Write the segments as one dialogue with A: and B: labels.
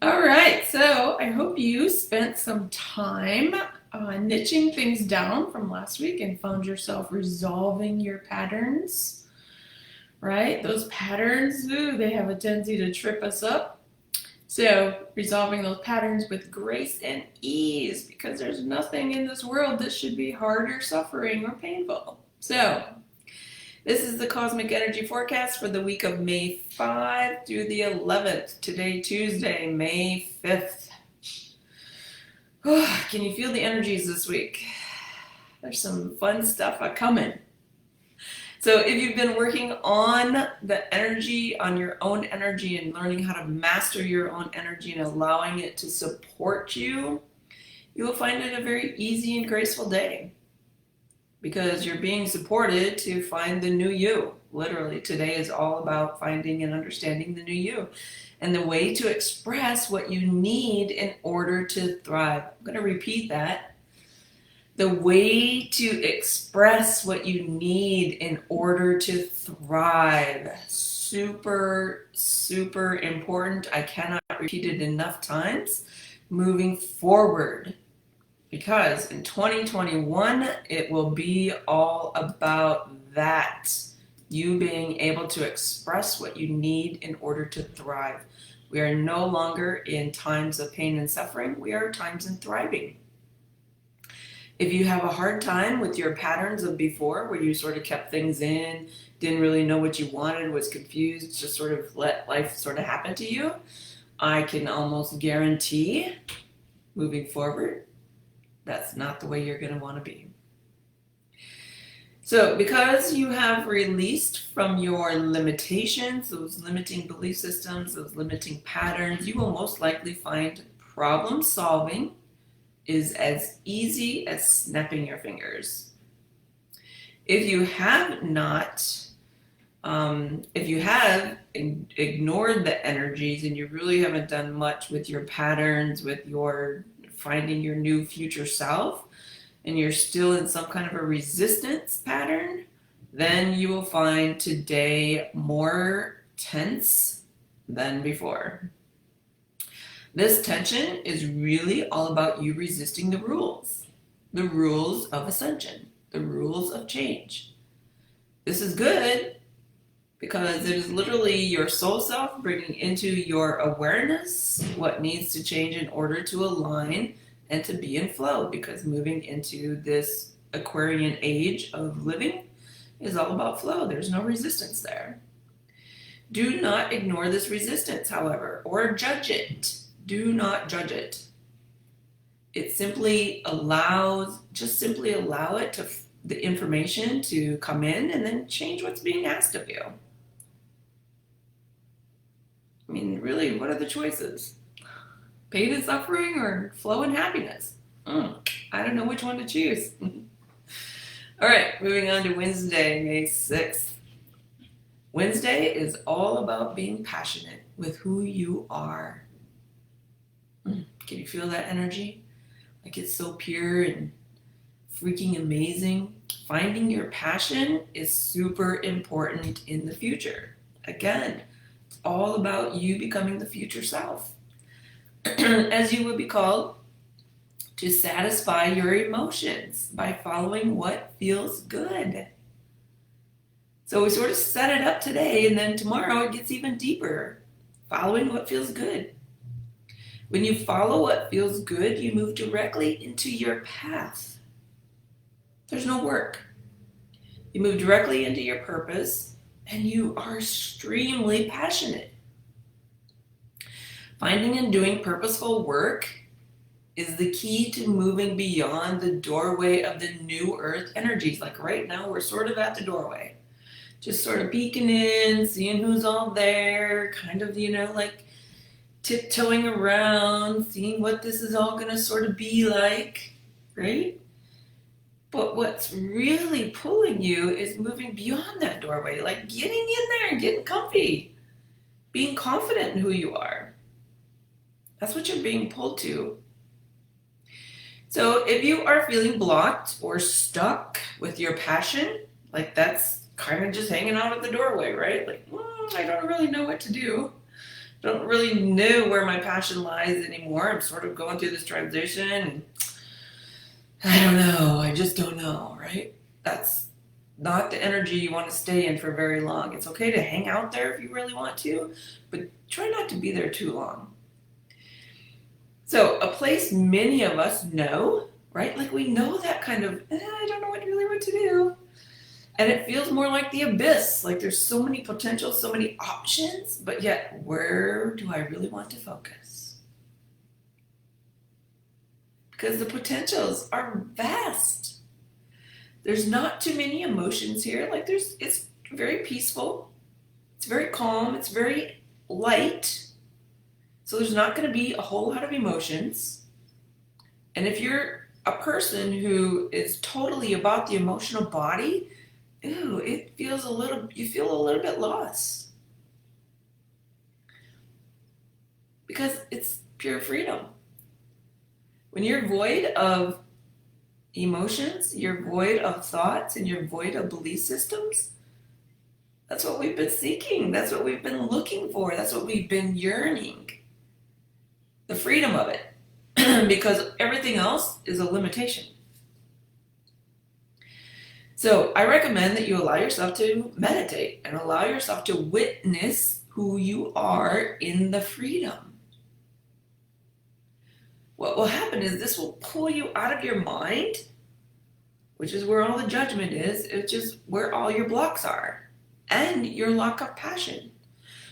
A: All right, so I hope you spent some time niching things down from last week and found yourself resolving your patterns, right? Those patterns, ooh, they have a tendency to trip us up. So, resolving those patterns with grace and ease because there's nothing in this world that should be hard or suffering or painful. So, this is the cosmic energy forecast for the week of May 5 through the 11th. Today, Tuesday, May 5th. Oh, can you feel the energies this week? There's some fun stuff coming. So, if you've been working on the energy, on your own energy, and learning how to master your own energy and allowing it to support you, you will find it a very easy and graceful day because you're being supported to find the new you. Literally, today is all about finding and understanding the new you and the way to express what you need in order to thrive. I'm going to repeat that. The way to express what you need in order to thrive. Super, super important. I cannot repeat it enough times. Moving forward. Because in 2021, it will be all about that. You being able to express what you need in order to thrive. We are no longer in times of pain and suffering. We are times in thriving. If you have a hard time with your patterns of before, where you sort of kept things in, didn't really know what you wanted, was confused, just sort of let life sort of happen to you, I can almost guarantee moving forward, that's not the way you're going to want to be. So, because you have released from your limitations, those limiting belief systems, those limiting patterns, you will most likely find problem solving is as easy as snapping your fingers. If you have not, if you have ignored the energies and you really haven't done much with your patterns, with your finding your new future self, and you're still in some kind of a resistance pattern, then you will find today more tense than before. This tension is really all about you resisting the rules of ascension, the rules of change. This is good because it is literally your soul self bringing into your awareness what needs to change in order to align and to be in flow, because moving into this Aquarian age of living is all about flow. There's no resistance there. Do not ignore this resistance, however, or judge it. Do not judge it. It simply allows, just simply allow it to, the information to come in and then change what's being asked of you. I mean, really, what are the choices? Pain and suffering or flow and happiness? I don't know which one to choose. All right, moving on to Wednesday, May 6th. Wednesday is all about being passionate with who you are. Can you feel that energy? Like it's so pure and freaking amazing. Finding your passion is super important in the future. Again, it's all about you becoming the future self. As you would be called to satisfy your emotions by following what feels good. So we sort of set it up today, and then tomorrow it gets even deeper. Following what feels good. When you follow what feels good, you move directly into your path. There's no work. You move directly into your purpose, and you are extremely passionate. Finding and doing purposeful work is the key to moving beyond the doorway of the new earth energies. Like right now, we're sort of at the doorway. Just sort of peeking in, seeing who's all there, kind of, like tiptoeing around, seeing what this is all going to sort of be like, right? But what's really pulling you is moving beyond that doorway, like getting in there and getting comfy, being confident in who you are. That's what you're being pulled to. So if you are feeling blocked or stuck with your passion, like that's kind of just hanging out at the doorway, right? Like, I don't really know what to do. don't really know where my passion lies anymore. I'm sort of going through this transition. And I don't know. I just don't know, right? That's not the energy you want to stay in for very long. It's okay to hang out there if you really want to, but try not to be there too long. So, a place many of us know, right? Like we know that kind of, I don't know what to do. And it feels more like the abyss. Like there's so many potentials, so many options, but yet where do I really want to focus? Because the potentials are vast. There's not too many emotions here. Like it's very peaceful. It's very calm. It's very light. So there's not going to be a whole lot of emotions. And if you're a person who is totally about the emotional body, you feel a little bit lost. Because it's pure freedom. When you're void of emotions, you're void of thoughts, and you're void of belief systems, that's what we've been seeking. That's what we've been looking for. That's what we've been yearning. The freedom of it. Because everything else is a limitation. So I recommend that you allow yourself to meditate and allow yourself to witness who you are in the freedom. What will happen is this will pull you out of your mind, which is where all the judgment is, which is where all your blocks are, and your lack of passion.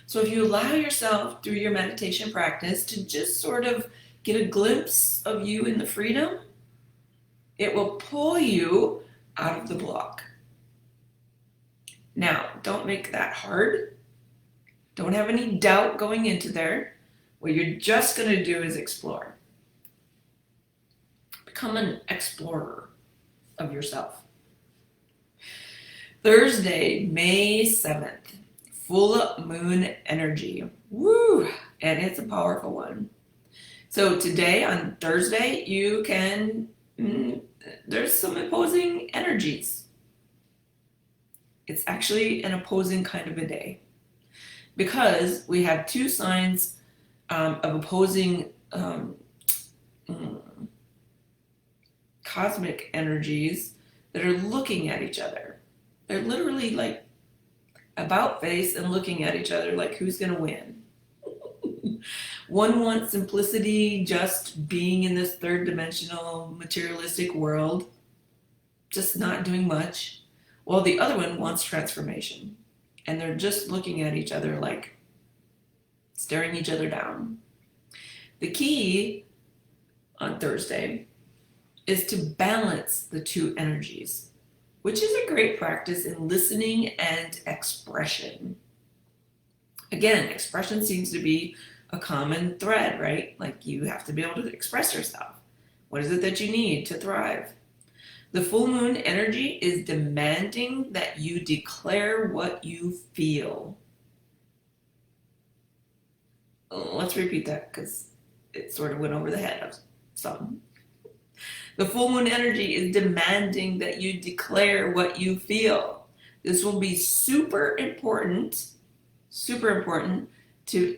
A: So if you allow yourself through your meditation practice to just sort of get a glimpse of you in the freedom, it will pull you out of the block. Now, don't make that hard. Don't have any doubt going into there. What you're just going to do is explore. Become an explorer of yourself. Thursday, May 7th, full moon energy. Woo! And it's a powerful one. So today on Thursday, you can, there's some opposing energies. It's actually an opposing kind of a day because we have two signs of opposing cosmic energies that are looking at each other. They're literally like about face and looking at each other like who's going to win. One wants simplicity, just being in this third dimensional materialistic world, just not doing much, while the other one wants transformation. And they're just looking at each other like staring each other down. The key on Thursday is to balance the two energies, which is a great practice in listening and expression. Again, expression seems to be a common thread, right? Like you have to be able to express yourself. What is it that you need to thrive? The full moon energy is demanding that you declare what you feel. Let's repeat that because it sort of went over the head of some. The full moon energy is demanding that you declare what you feel. This will be super important to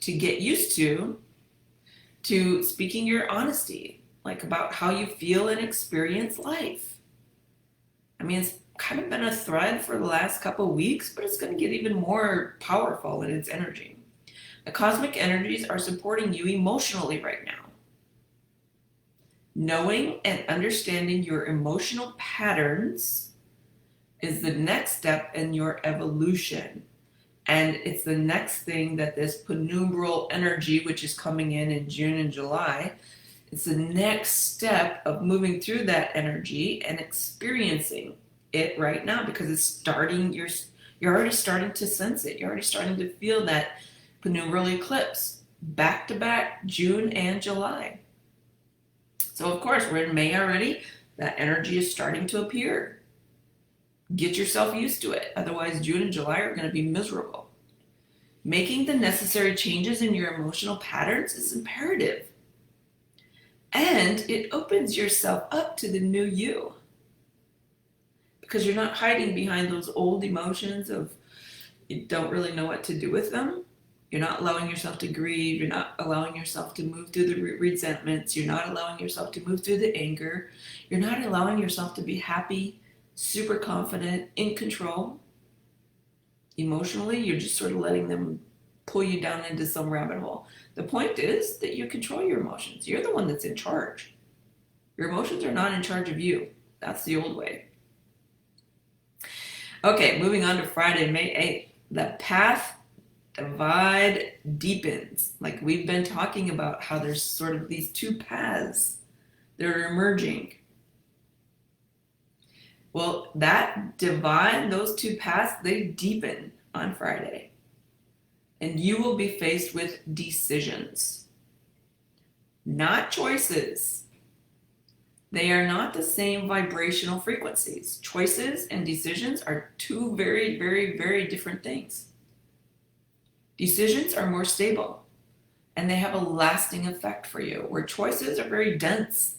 A: get used to speaking your honesty, like about how you feel and experience life. I mean, it's kind of been a thread for the last couple of weeks, but it's going to get even more powerful in its energy. The cosmic energies are supporting you emotionally right now. Knowing and understanding your emotional patterns is the next step in your evolution. And it's the next thing that this penumbral energy, which is coming in June and July, it's the next step of moving through that energy and experiencing it right now because it's starting, you're already starting to sense it. You're already starting to feel that penumbral eclipse back to back, June and July. So of course, we're in May already. That energy is starting to appear. Get yourself used to it. Otherwise, June and July are going to be miserable. Making the necessary changes in your emotional patterns is imperative. And it opens yourself up to the new you. Because you're not hiding behind those old emotions of you don't really know what to do with them. You're not allowing yourself to grieve. You're not allowing yourself to move through the resentments. You're not allowing yourself to move through the anger. You're not allowing yourself to be happy, super confident, in control. Emotionally, you're just sort of letting them pull you down into some rabbit hole. The point is that you control your emotions. You're the one that's in charge. Your emotions are not in charge of you. That's the old way. Okay, moving on to Friday, May 8th. The path divide deepens. Like we've been talking about how there's sort of these two paths that are emerging. Well, that divide, those two paths, they deepen on Friday. And you will be faced with decisions, not choices. They are not the same vibrational frequencies. Choices and decisions are two very, very, very different things. Decisions are more stable and they have a lasting effect for you, where choices are very dense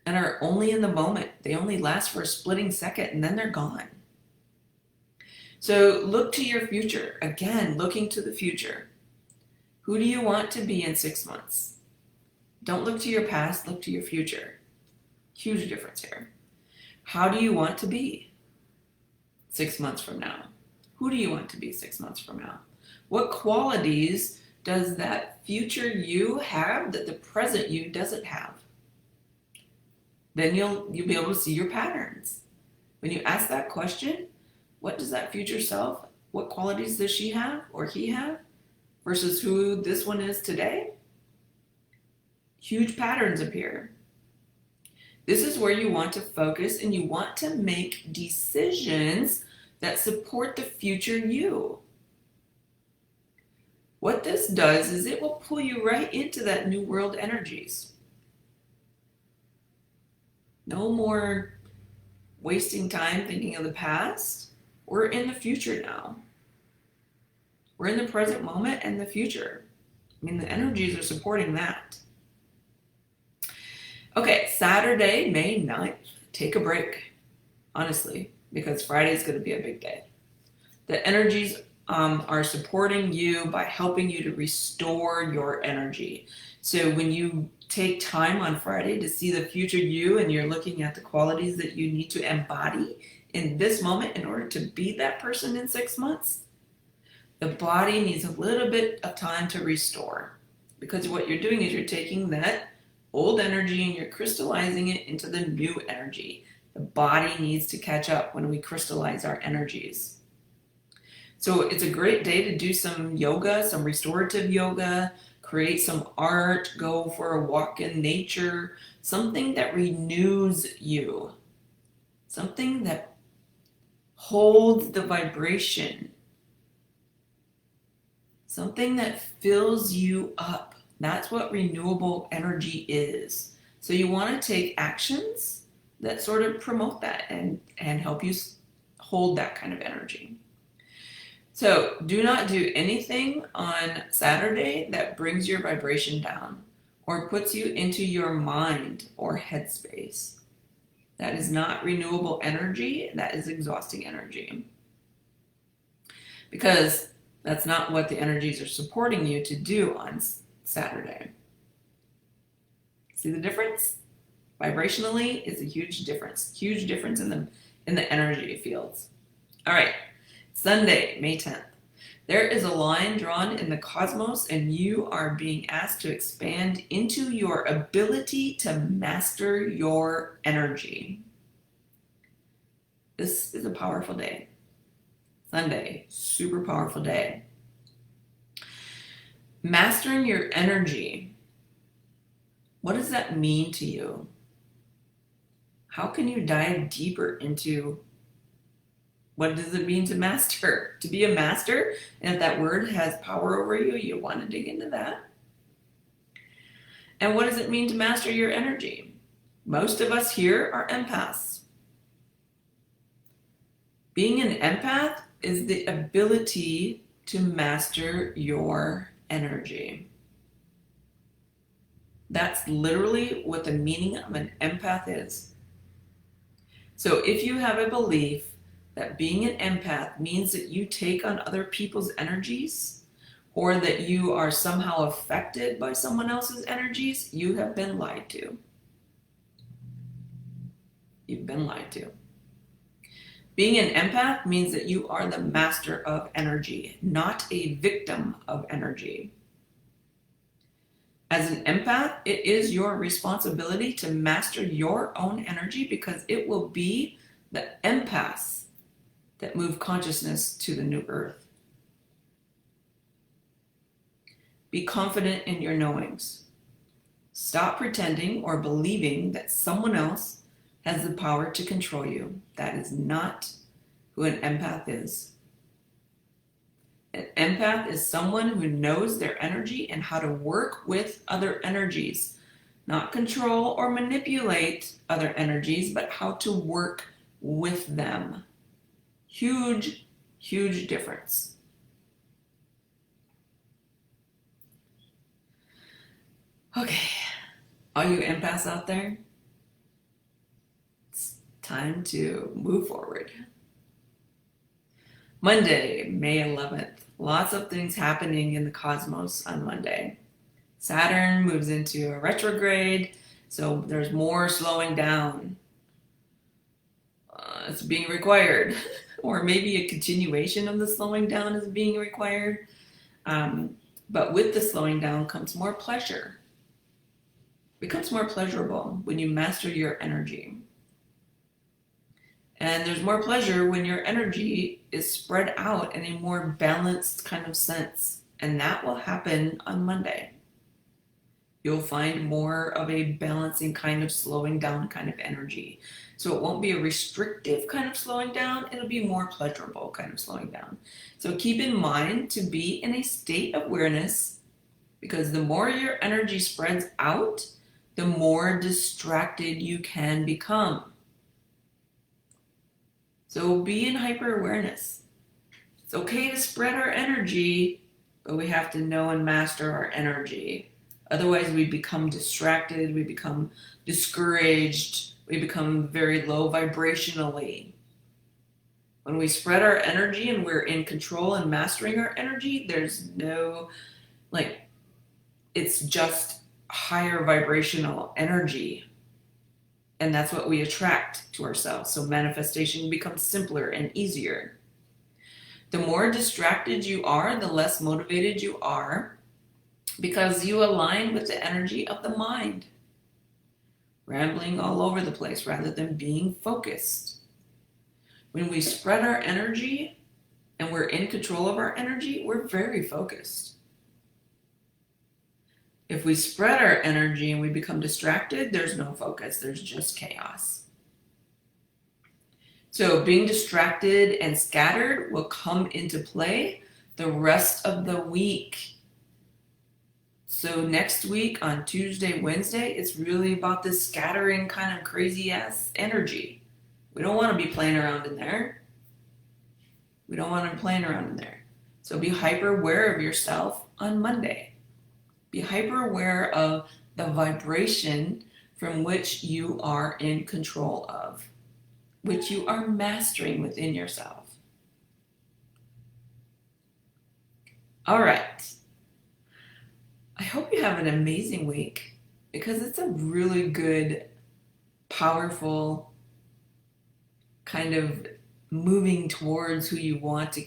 A: and are only in the moment. They only last for a splitting second and then they're gone. So look to your future. Again, looking to the future. Who do you want to be in 6 months? Don't look to your past, look to your future. Huge difference here. How do you want to be 6 months from now? Who do you want to be 6 months from now? What qualities does that future you have that the present you doesn't have? Then you'll be able to see your patterns. When you ask that question, what does that future self, what qualities does she have or he have versus who this one is today? Huge patterns appear. This is where you want to focus and you want to make decisions that support the future you. What this does is it will pull you right into that new world energies. No more wasting time thinking of the past. We're in the future now. We're in the present moment and the future. I mean, the energies are supporting that. Okay, Saturday, May 9th, take a break, honestly, because Friday is going to be a big day. The energies are supporting you by helping you to restore your energy. So when you take time on Friday to see the future you and you're looking at the qualities that you need to embody in this moment in order to be that person in 6 months, the body needs a little bit of time to restore. Because what you're doing is you're taking that old energy and you're crystallizing it into the new energy. The body needs to catch up when we crystallize our energies. So it's a great day to do some yoga, some restorative yoga, create some art, go for a walk in nature, something that renews you, something that holds the vibration, something that fills you up. That's what renewable energy is. So you want to take actions that sort of promote that and help you hold that kind of energy. So do not do anything on Saturday that brings your vibration down or puts you into your mind or headspace. That is not renewable energy. That is exhausting energy. Because that's not what the energies are supporting you to do on Saturday. See the difference? Vibrationally, it's a huge difference. Huge difference in the energy fields. All right, Sunday, May 10th. There is a line drawn in the cosmos and you are being asked to expand into your ability to master your energy. This is a powerful day. Sunday, super powerful day. Mastering your energy. What does that mean to you? How can you dive deeper into what does it mean to master? To be a master, and if that word has power over you, you want to dig into that. And what does it mean to master your energy? Most of us here are empaths. Being an empath is the ability to master your energy. That's literally what the meaning of an empath is. So if you have a belief that being an empath means that you take on other people's energies, or that you are somehow affected by someone else's energies, you have been lied to. You've been lied to. Being an empath means that you are the master of energy, not a victim of energy. As an empath, it is your responsibility to master your own energy, because it will be the empaths that move consciousness to the new earth. Be confident in your knowings. Stop pretending or believing that someone else has the power to control you. That is not who an empath is. An empath is someone who knows their energy and how to work with other energies. Not control or manipulate other energies, but how to work with them. Huge, huge difference. Okay, all you empaths out there, it's time to move forward. Monday, May 11th. Lots of things happening in the cosmos on Monday. Saturn moves into a retrograde, so there's more slowing down. It's being required, or maybe a continuation of the slowing down is being required. But with the slowing down comes more pleasure. It becomes more pleasurable when you master your energy. And there's more pleasure when your energy is spread out in a more balanced kind of sense. And that will happen on Monday. You'll find more of a balancing kind of slowing down kind of energy. So it won't be a restrictive kind of slowing down. It'll be more pleasurable kind of slowing down. So keep in mind to be in a state of awareness, because the more your energy spreads out, the more distracted you can become. So be in hyper awareness. It's okay to spread our energy, but we have to know and master our energy. Otherwise, we become distracted, we become discouraged, we become very low vibrationally. When we spread our energy and we're in control and mastering our energy, there's no, it's just higher vibrational energy. And that's what we attract to ourselves. So manifestation becomes simpler and easier. The more distracted you are, the less motivated you are, because you align with the energy of the mind, rambling all over the place rather than being focused. When we spread our energy and we're in control of our energy, we're very focused. If we spread our energy and we become distracted, there's no focus, there's just chaos. So being distracted and scattered will come into play the rest of the week. So next week on Tuesday, Wednesday, it's really about this scattering kind of crazy ass energy. We don't want to be playing around in there. We don't want to be playing around in there. So be hyper aware of yourself on Monday. Be hyper aware of the vibration from which you are in control of, which you are mastering within yourself. All right. I hope you have an amazing week, because it's a really good, powerful kind of moving towards who you want to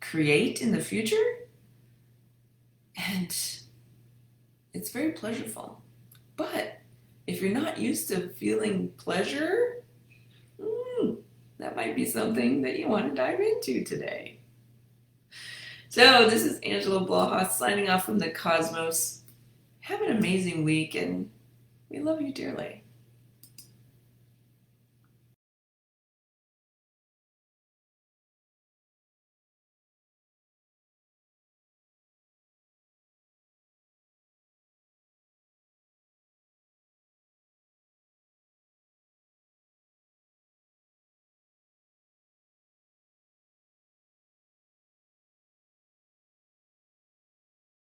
A: create in the future. And it's very pleasurable. But if you're not used to feeling pleasure, that might be something that you want to dive into today. So this is Angela Bloha signing off from the cosmos. Have an amazing week, and we love you dearly.